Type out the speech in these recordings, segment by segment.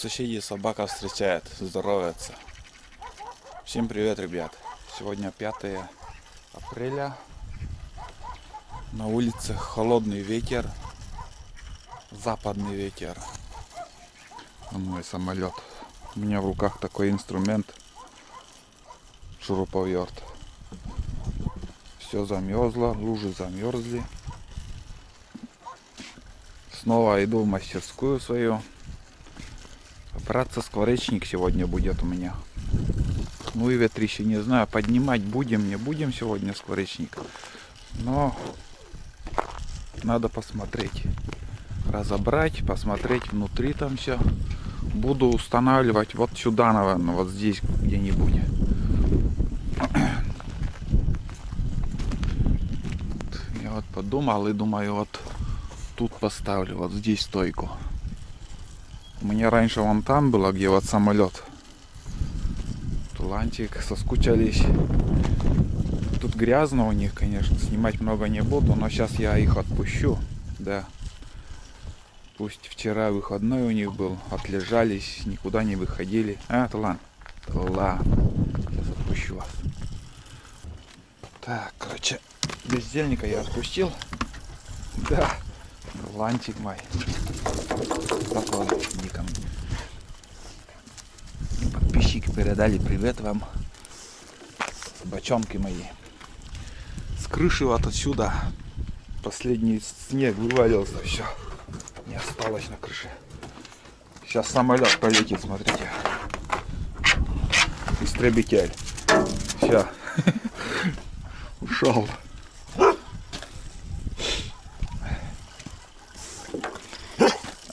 соседей собака встречает, здоровается. Всем привет, ребят. Сегодня 5 апреля. На улице холодный ветер, западный ветер. А мой самолет. У меня в руках такой инструмент, шуруповерт. Все замерзло, лужи замерзли. Снова иду в мастерскую свою. Браться скворечник сегодня будет у меня. Ну и ветрище, не знаю, поднимать будем, не будем сегодня скворечник. Но надо посмотреть, разобрать, посмотреть внутри там все. Буду устанавливать вот сюда, наверное, вот здесь где-нибудь. Я вот подумал и думаю, вот тут поставлю, вот здесь стойку. У меня раньше вон там было, где вот самолет. Тулантик, соскучились. Тут грязно у них, конечно, снимать много не буду, но сейчас я их отпущу, да. Пусть вчера выходной у них был, отлежались, никуда не выходили. Тулан, сейчас отпущу вас. Так, короче, бездельника я отпустил. Да, Тулантик мой. Иди ко мне. Подписчики передали привет вам, собачонки мои. С крыши вот отсюда последний снег вывалился, все, не осталось на крыше. Сейчас самолет полетит, смотрите. Истребитель. Все. Ушел.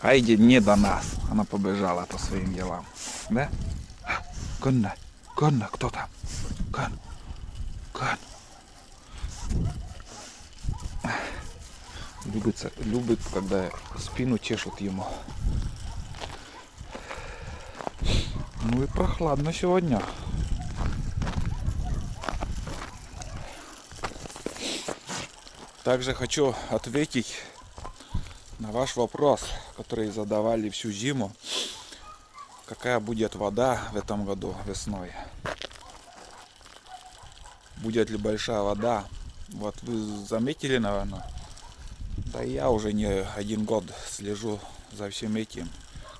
Айди не до нас. Она побежала по своим делам. Да? Конна, Конна, кто там? Кон. Любит, когда спину чешут ему. Ну и прохладно сегодня. Также хочу ответить на ваш вопрос, который задавали всю зиму. Какая будет вода в этом году весной? Будет ли большая вода? Вот вы заметили, наверное? Да я уже не один год слежу за всем этим.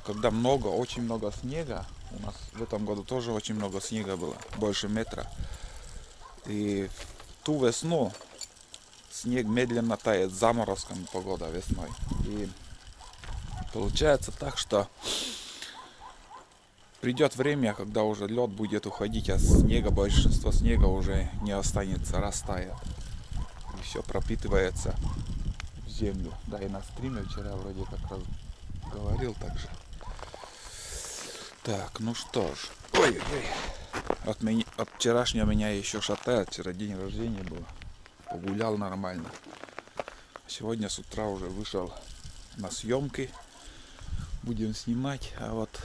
Когда очень много снега, у нас в этом году тоже очень много снега было, больше метра. И в ту весну снег медленно тает, заморозком погода весной. И получается так, что придет время, когда уже лед будет уходить, а снега, большинство снега уже не останется, растает. И все пропитывается в землю. Да, и на стриме вчера вроде как раз говорил также. Так, ну что ж. Ой-ой-ой. От вчерашнего меня еще шатает. Вчера день рождения был. Погулял нормально. Сегодня с утра уже вышел на съемки. Будем снимать. А вот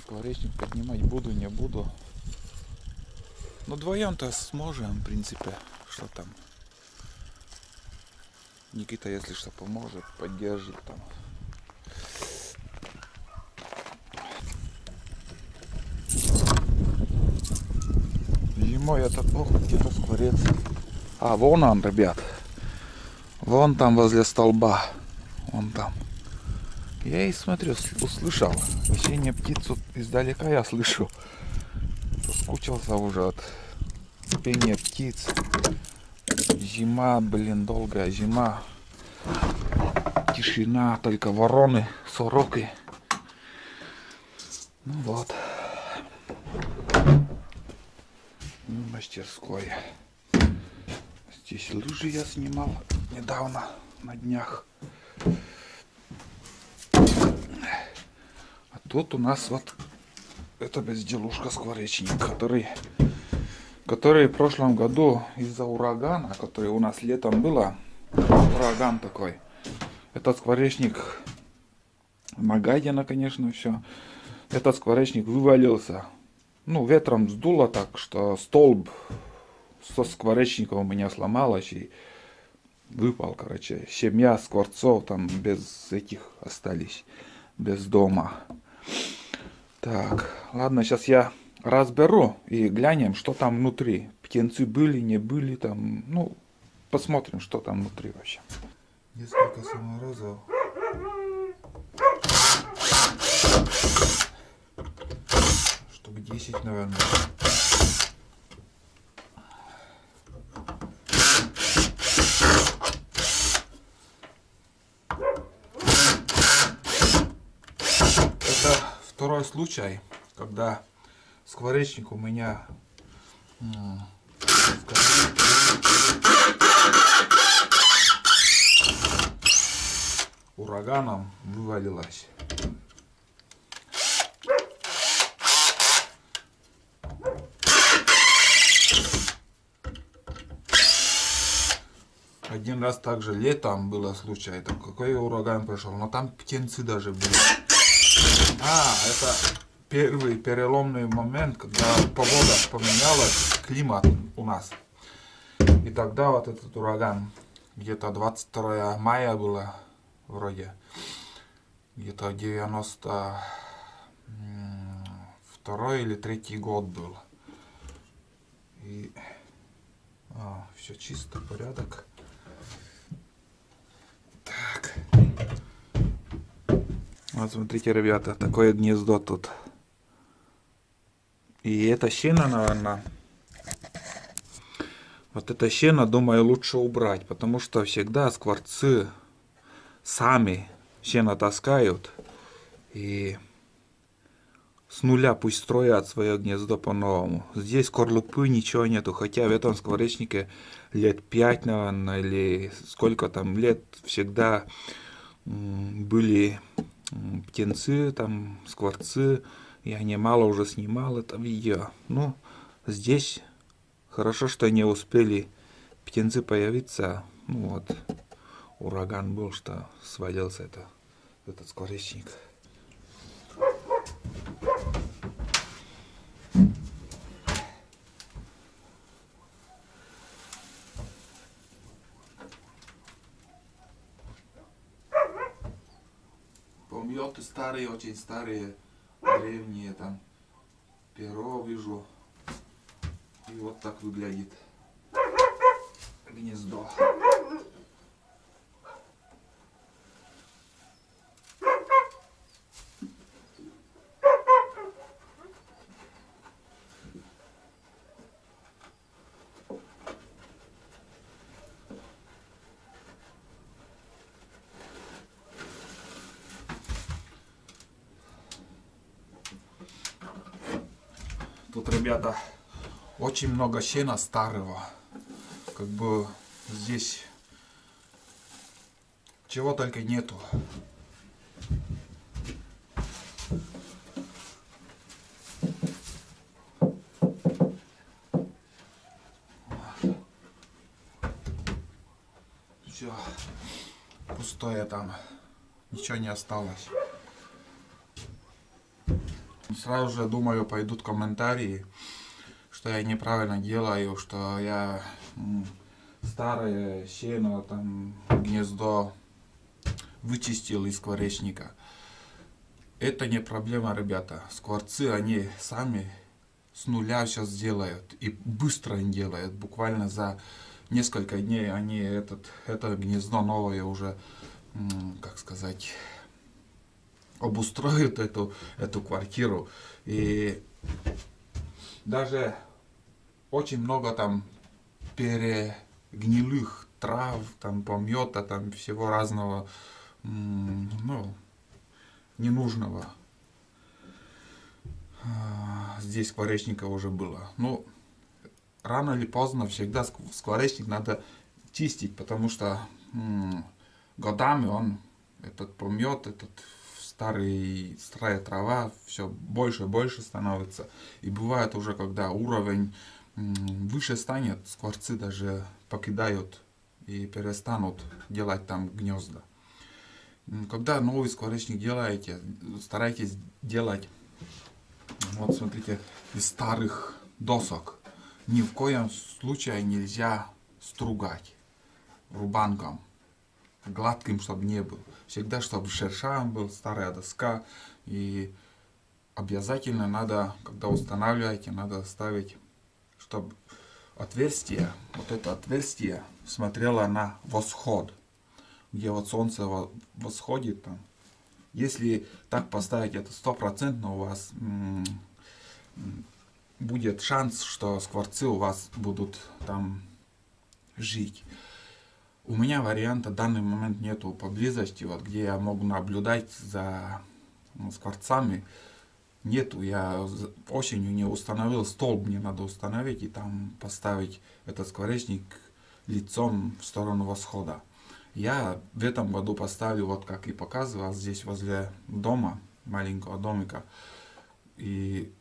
скворечник поднимать буду, не буду. Но вдвоем-то сможем, в принципе. Что там? Никита, если что, поможет, поддержит там. Зимой это где-то скворец. А, вон он, ребят. Вон там возле столба. Вон там. Я и смотрю, услышал. Пение птицу издалека я слышу. Соскучился уже от пения птиц. Зима, блин, долгая зима. Тишина, только вороны, сороки. Ну вот. В мастерской. Здесь лыжи я снимал недавно, на днях. А тут у нас вот это безделушка скворечник, который в прошлом году из-за урагана, который у нас летом было, ураган такой. Этот скворечник нагадина, конечно, все. Этот скворечник вывалился. Ну, ветром сдуло так, что столб со скворечника у меня сломалось и выпал, короче. Семья скворцов там без этих остались. без дома. Так, ладно, сейчас я разберу и глянем, что там внутри. Птенцы были, не были там. Ну, посмотрим, что там внутри вообще. Несколько саморозов. Штук 10, наверное. Это второй случай, когда скворечник у меня ураганом вывалилась. Один раз также летом было случай, это какой ураган пришел, но там птенцы даже были. Это первый переломный момент, когда погода поменялась, климат у нас. И тогда вот этот ураган, где-то 22 мая было вроде, где-то 92 или 3 год был. И все чисто, порядок. Так. Вот смотрите, ребята, такое гнездо тут. И это щена, наверное. Вот это щена, думаю, лучше убрать, потому что всегда скворцы сами щена таскают. И с нуля пусть строят свое гнездо по-новому. Здесь скорлупы, ничего нету, хотя в этом скворечнике лет 5, наверное, или сколько там лет всегда были птенцы, там скворцы, я немало уже снимал это видео. Ну, здесь хорошо, что не успели птенцы появиться. Ну вот, ураган был, что свалился этот скворечник. Помьёты старые, очень старые, древние, там перо вижу. И вот так выглядит гнездо. Тут, ребята, очень много сена старого. Как бы здесь чего только нету. Все пустое там, ничего не осталось. Сразу же, думаю, пойдут комментарии, что я неправильно делаю, что я старое сено, там гнездо вычистил из скворечника. Это не проблема, ребята. Скворцы, они сами с нуля сейчас делают. И быстро они делают. Буквально за несколько дней они это гнездо новое уже, как сказать, обустроят эту квартиру. И даже очень много там перегнилых трав, там помета, там всего разного, ну, ненужного. Здесь скворечника уже было. Ну, рано или поздно всегда скворечник надо чистить, потому что годами он, этот помет, старая трава, все больше и больше становится. И бывает уже, когда уровень выше станет, скворцы даже покидают и перестанут делать там гнезда. Когда новый скворечник делаете, старайтесь делать, вот смотрите, из старых досок. Ни в коем случае нельзя стругать рубанком. гладким, чтобы не был. Всегда, чтобы шершавым был, старая доска. И обязательно надо, когда устанавливаете, надо ставить, чтобы отверстие, вот это отверстие смотрело на восход, где вот солнце восходит там. Если так поставить, это 100% у вас будет шанс, что скворцы у вас будут там жить. У меня варианта в данный момент нету поблизости, вот где я могу наблюдать за скворцами. Нету, я осенью не установил, столб мне надо установить и там поставить этот скворечник лицом в сторону восхода. Я в этом году поставлю, вот как и показывал, здесь возле дома, маленького домика. И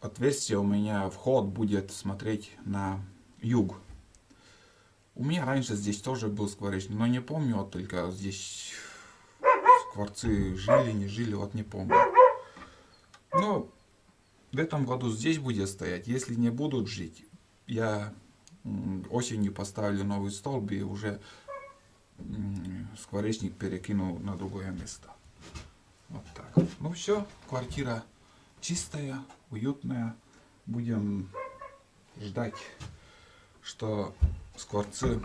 отверстие у меня, вход будет смотреть на юг. У меня раньше здесь тоже был скворечник, но не помню, вот только здесь скворцы жили, не жили, вот не помню. Но в этом году здесь будет стоять. Если не будут жить, я осенью поставлю новый столб и уже скворечник перекину на другое место. Вот так. Ну все, квартира чистая, уютная. Будем ждать, что скворцы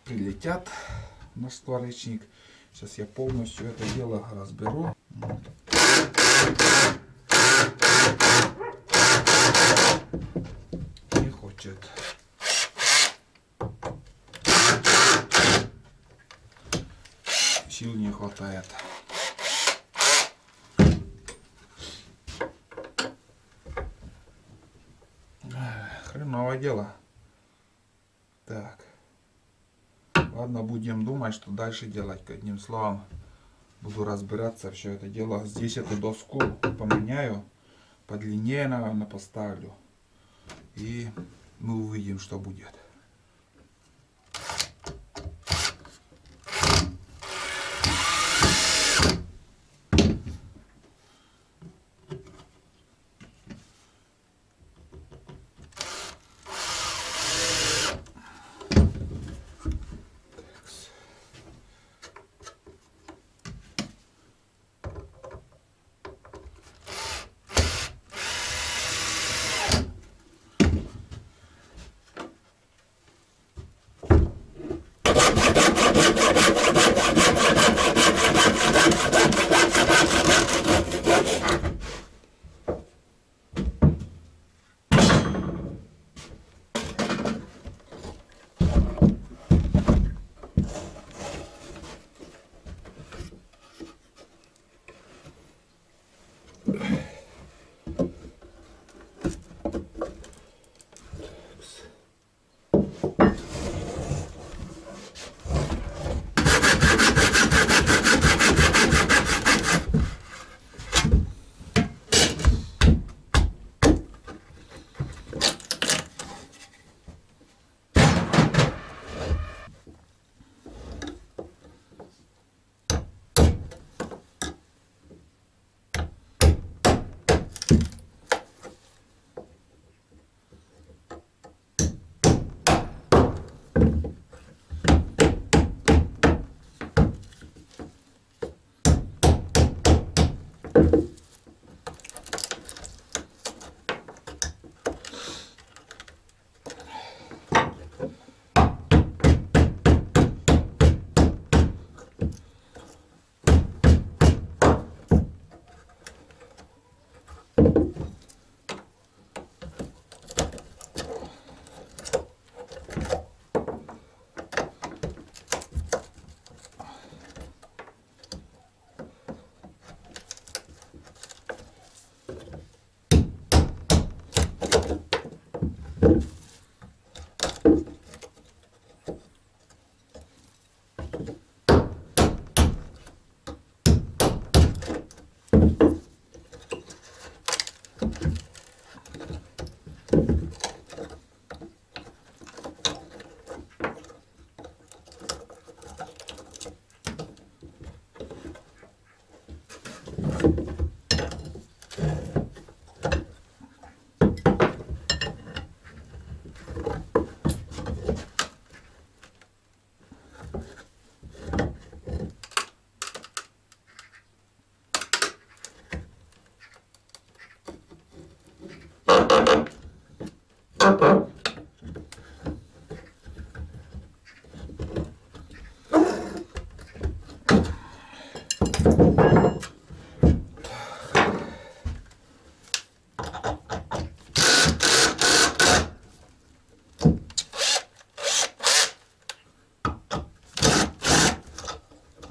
прилетят в наш скворечник. Сейчас я полностью это дело разберу. Не хочет. Сил не хватает. Хреновое дело. Так. Ладно, будем думать, что дальше делать. Одним словом, буду разбираться все это дело. Здесь эту доску поменяю. Подлиннее, наверное, поставлю. И мы увидим, что будет.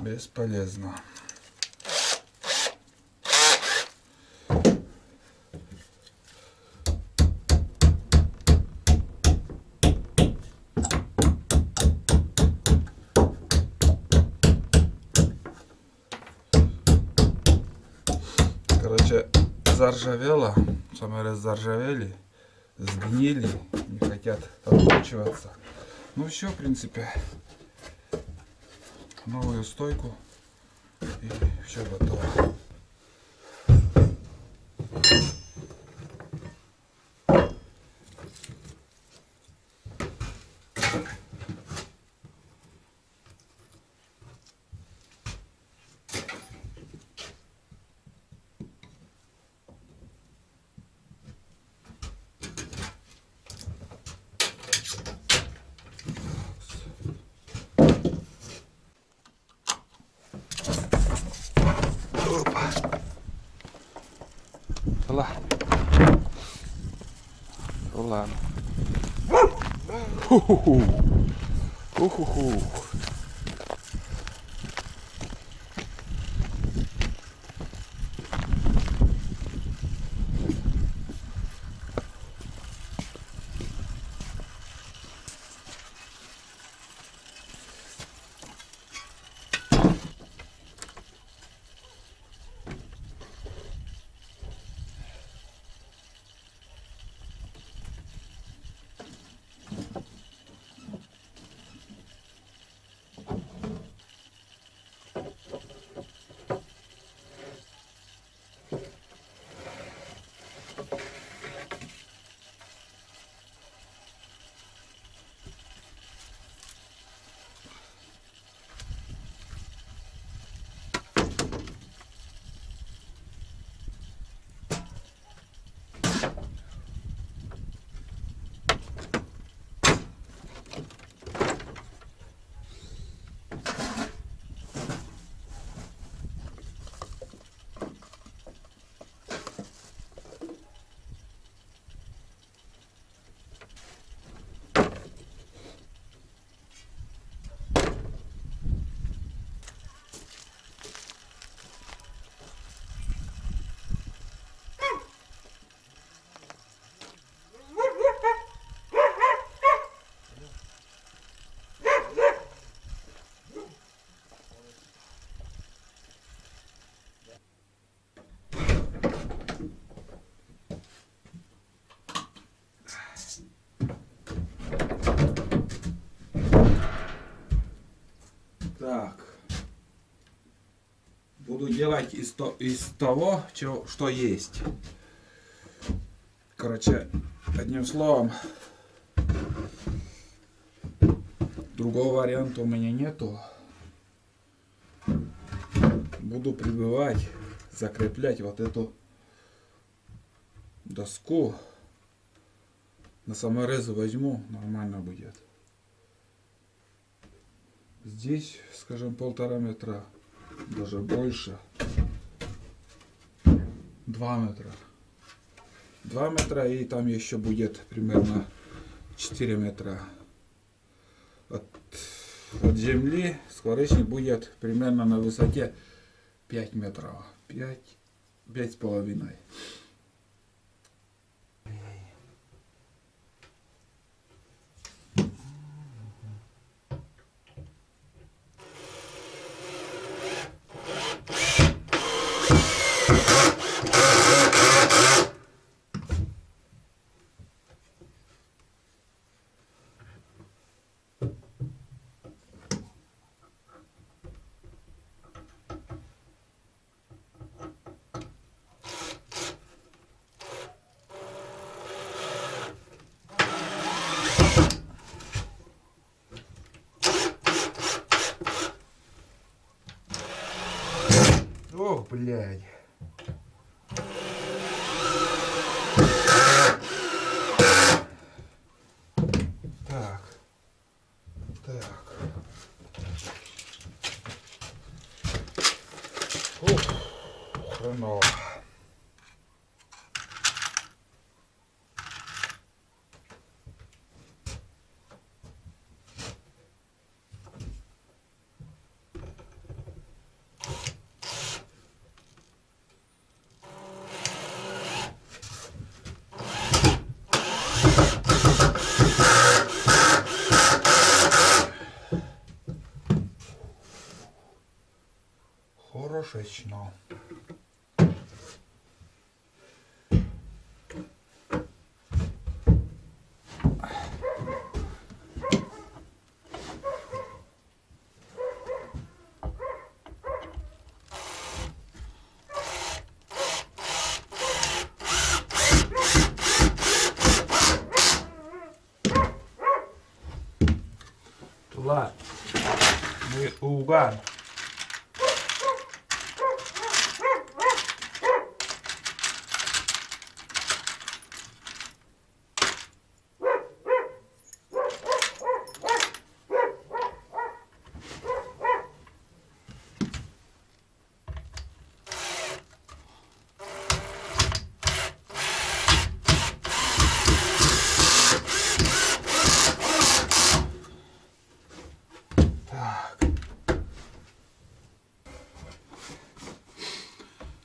Бесполезно. Короче, заржавело, саморез заржавели, сгнили, не хотят откручиваться. Ну все, в принципе, новую стойку и все готово. Опа. Olá. Olá. Так, буду делать из того, что есть. Короче, одним словом, другого варианта у меня нету. Буду прибивать, закреплять вот эту доску. На саморезы возьму, нормально будет. Здесь, скажем, 1,5 метра, даже больше. 2 метра. 2 метра, и там еще будет примерно 4 метра. От земли скворечник будет примерно на высоте 5 метров. 5,5. Ох, блядь. Так. Ух, хреново. Крошечно. Тулан, мы уган.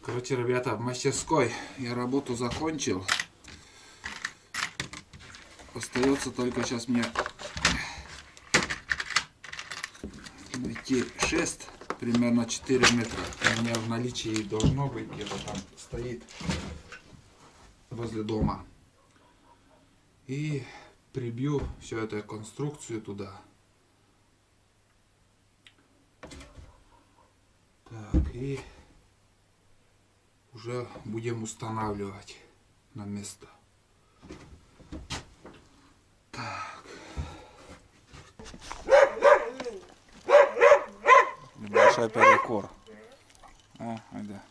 Короче, ребята, в мастерской я работу закончил. Остается только сейчас мне найти шест, примерно 4 метра. У меня в наличии должно быть, где-то там стоит возле дома. И прибью всю эту конструкцию туда. Так, и уже будем устанавливать на место. Так. Небольшой перекор. Да.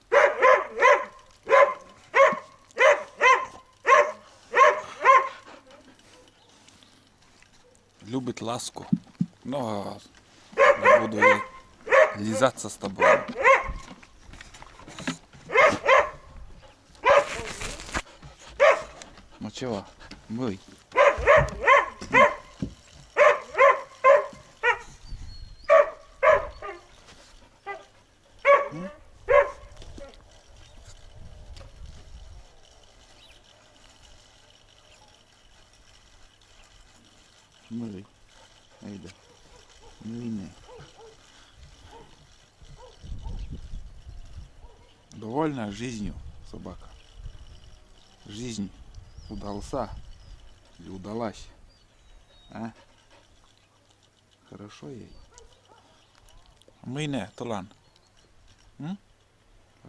Любит ласку. Но я буду лизаться с тобой. Ну чего? Мой. Мой. Айда. Мыльный. Довольна жизнью собака. Жизнь удался или удалась? А? Хорошо ей? Мы не, Тулан.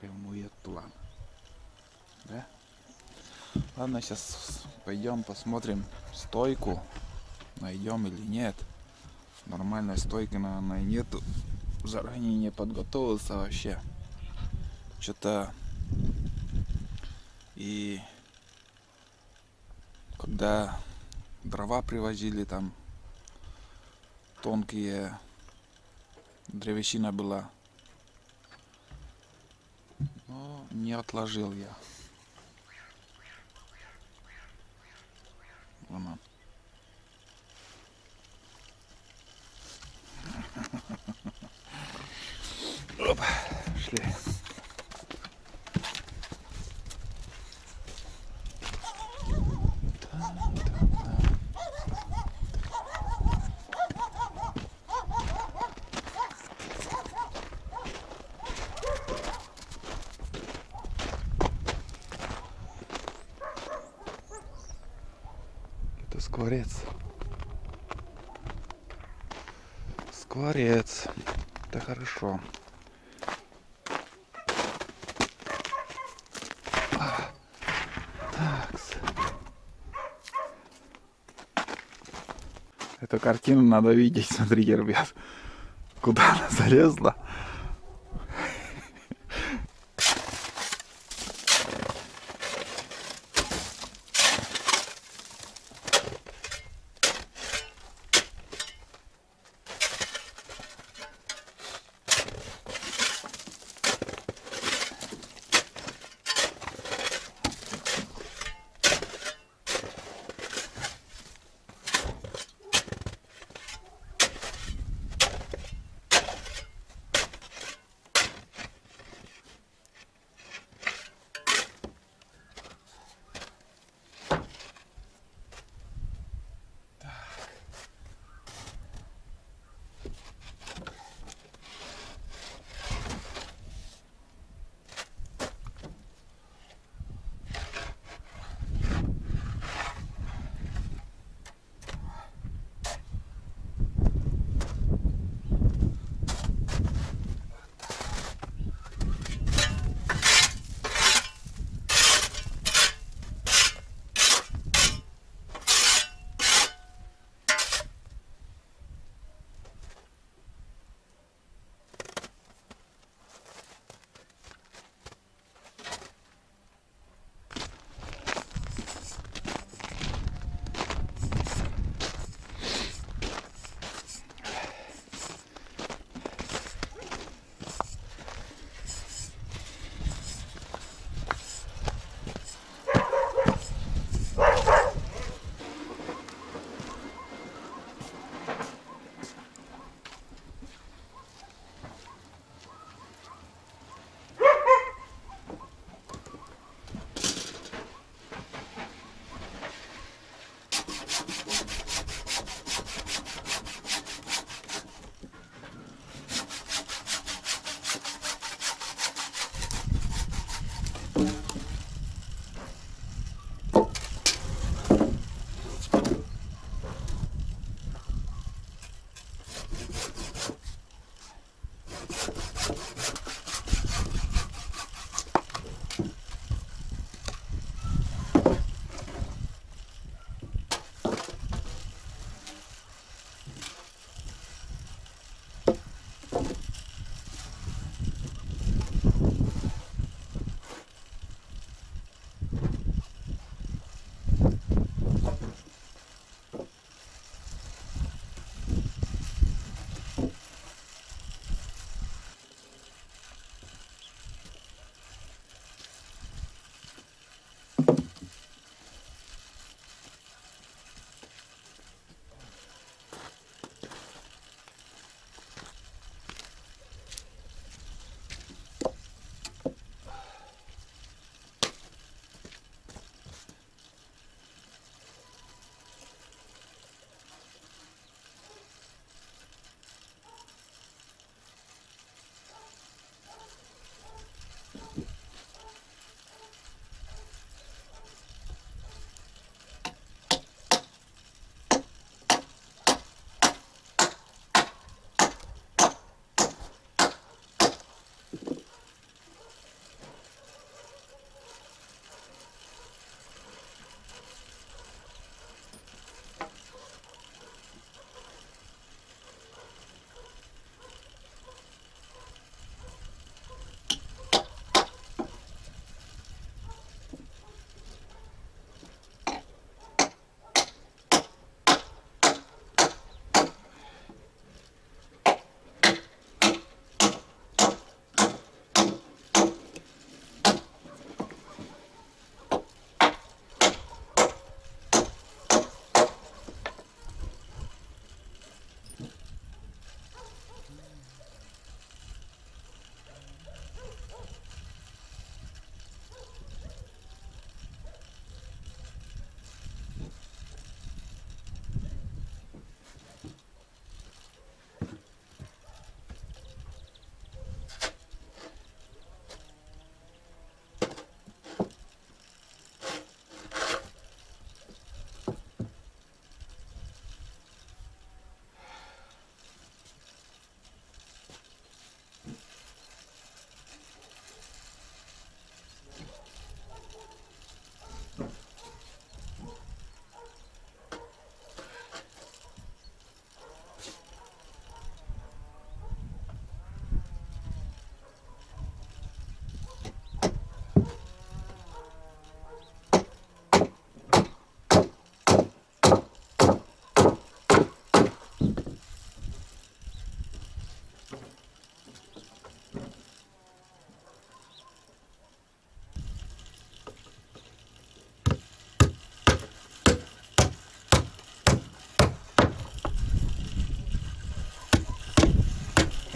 Ревнует Тулан. Да? Ладно, сейчас пойдем посмотрим стойку. Найдем или нет. Нормальной стойки, наверное, нету. Заранее не подготовился вообще. Что-то и когда дрова привозили, там тонкие древесина была, но не отложил я. Вон. Оп, шли. Это скворец. Скворец. Это хорошо. Эту картину надо видеть, смотрите, ребят, куда она залезла.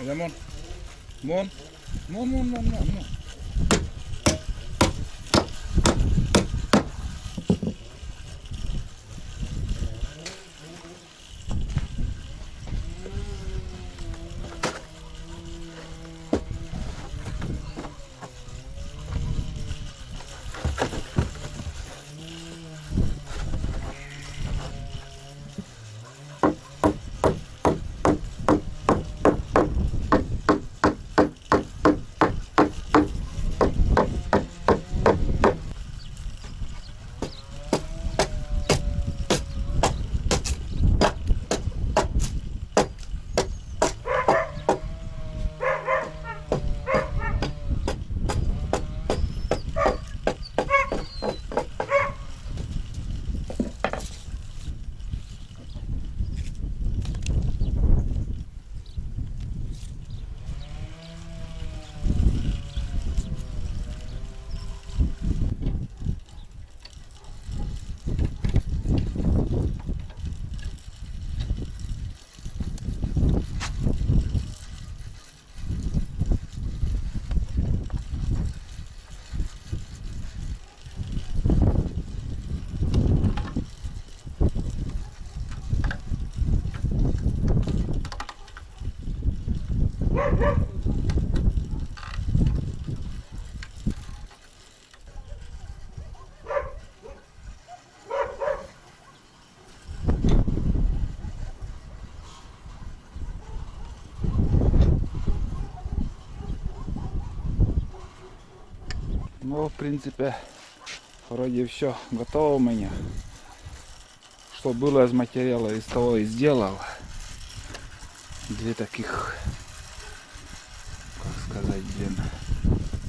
Mon, mon, mon. Ну, в принципе, вроде все готово у меня. Что было из материала, из того и сделал. Две таких, как сказать, блин.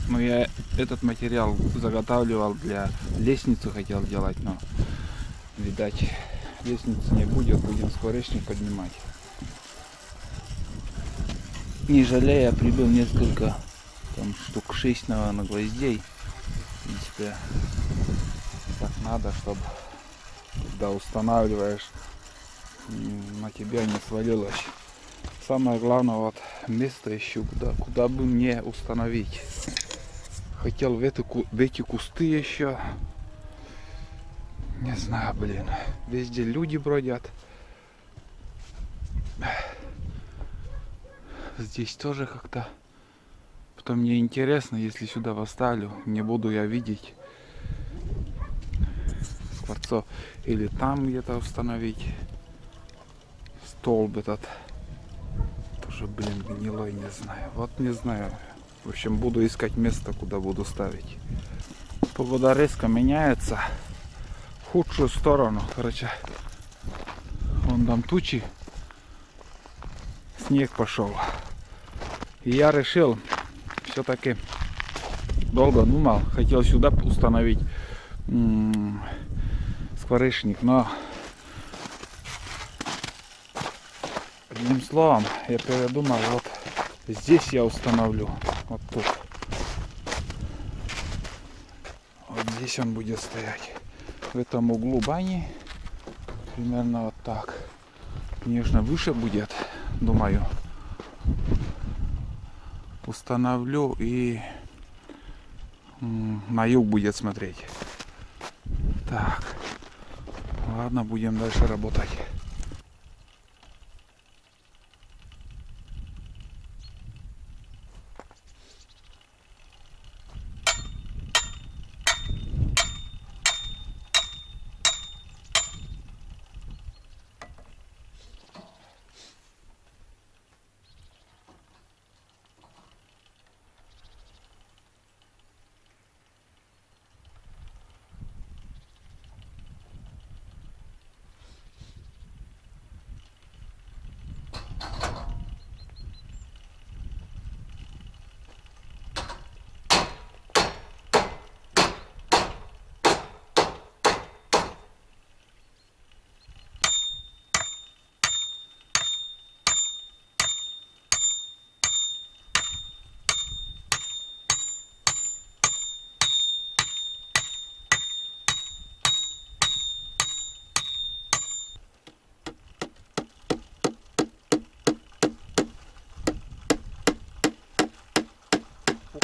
Ну, я этот материал заготавливал для лестницы, хотел делать, но, видать, лестницы не будет, будем скворечник поднимать. Не жалея, прибил несколько, там штук 6, наверное, гвоздей. В принципе, так надо, чтобы когда устанавливаешь, на тебя не свалилось. Самое главное, вот место ищу, куда бы мне установить. Хотел в эти кусты еще. Не знаю, блин. Везде люди бродят. Здесь тоже как-то. Потом мне интересно, если сюда поставлю, не буду я видеть скворцов. Или там где-то установить столб этот. Тоже, блин, гнилой, не знаю. Вот не знаю. В общем, буду искать место, куда буду ставить. Погода резко меняется в худшую сторону. Короче, вон там тучи, снег пошел. И я решил, все-таки долго думал, хотел сюда установить скворечник, но одним словом я передумал, вот здесь я установлю, вот тут. Вот здесь он будет стоять. В этом углу бани. Примерно вот так. Конечно, выше будет, думаю. Установлю и на юг будет смотреть. Так. Ладно, будем дальше работать.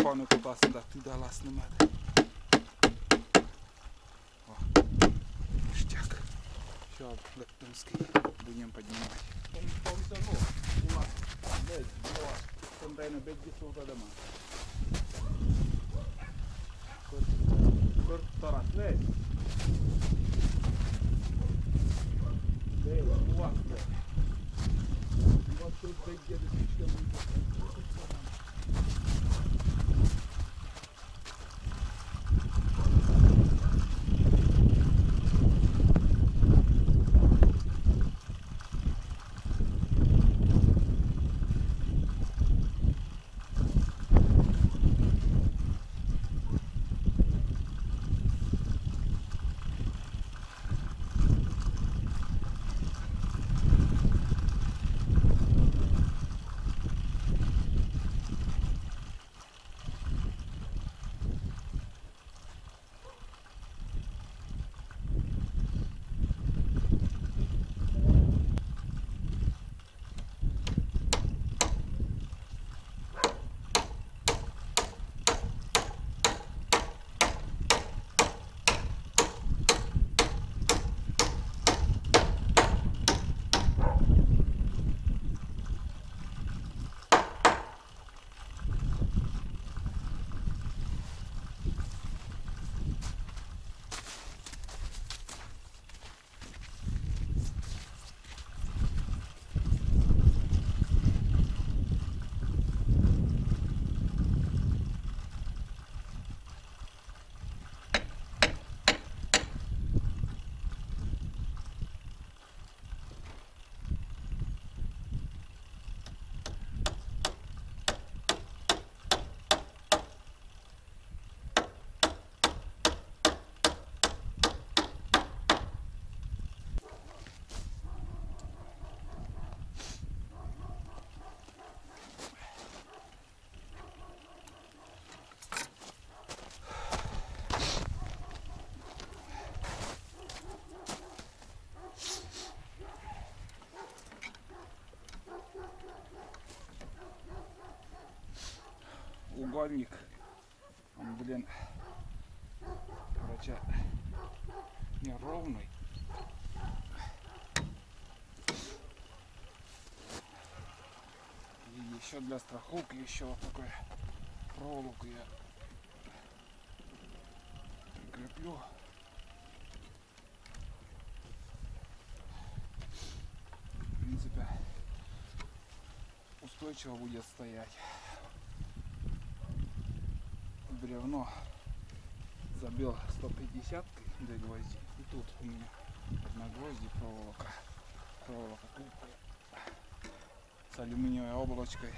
стороны туда-сюда, туда снимать. Ништяк. Сейчас Лептунский будем поднимать. Угольник, он, блин, короче, неровный. И еще для страховки еще вот такой проволоку я прикреплю. В принципе, устойчиво будет стоять. Бревно забил 150 до гвозди, и тут у меня одна гвозди, проволока крепкая, с алюминиевой оболочкой,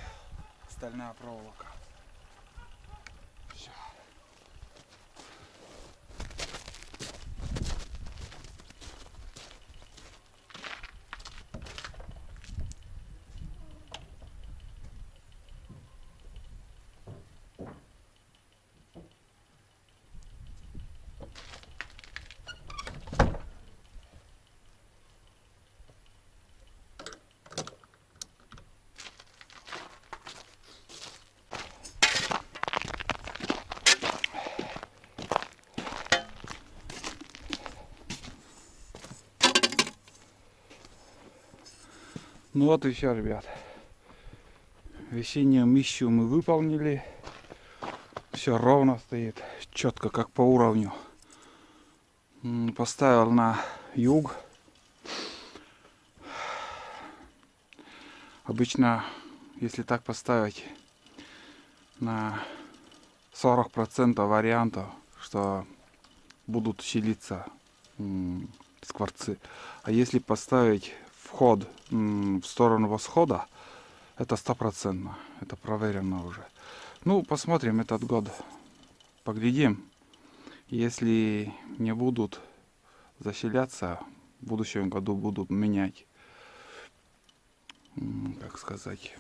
стальная проволока. Все. Ну вот и все, ребят. Весеннюю миссию мы выполнили. Все ровно стоит, четко, как по уровню. Поставил на юг. Обычно, если так поставить, на 40% вариантов, что будут селиться скворцы. А если поставить вход в сторону восхода, это 100%. Это проверено уже. Ну, посмотрим этот год. Поглядим. Если не будут заселяться, в будущем году будут менять, как сказать,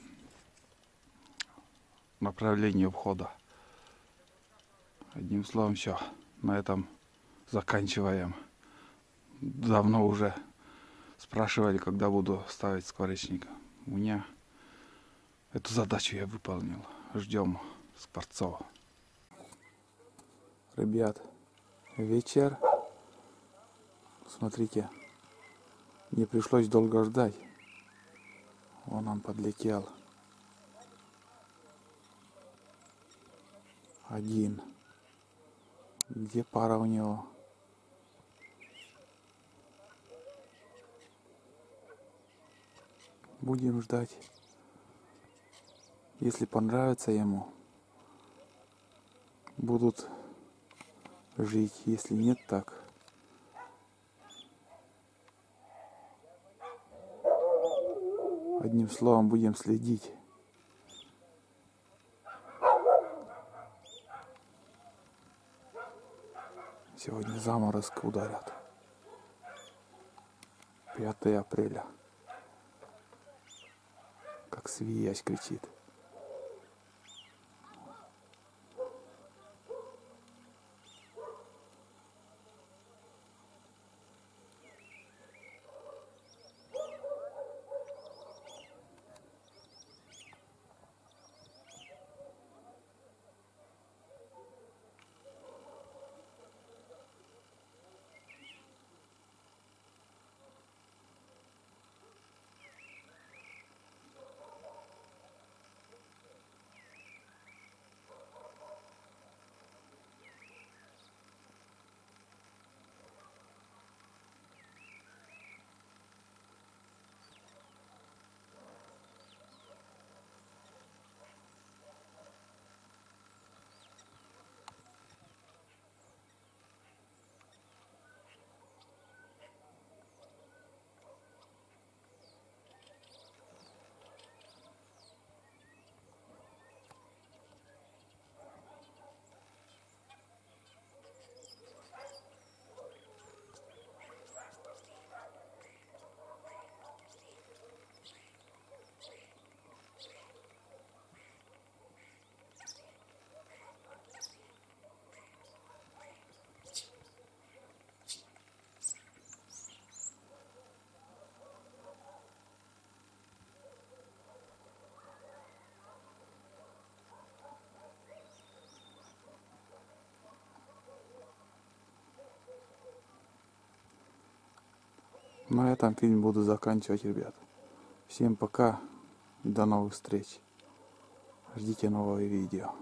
направление входа. Одним словом, все. На этом заканчиваем. Давно уже спрашивали, когда буду ставить скворечника. У меня эту задачу я выполнил. Ждем скворцов. Ребят, вечер. Смотрите, не пришлось долго ждать. Вон он подлетел. Один. Где пара у него? Будем ждать. Если понравится ему, будут жить. Если нет, так. Одним словом, будем следить. Сегодня заморозки ударят. 5 апреля. Как свиясь кричит. На этом фильм буду заканчивать, ребят. Всем пока и до новых встреч. Ждите новые видео.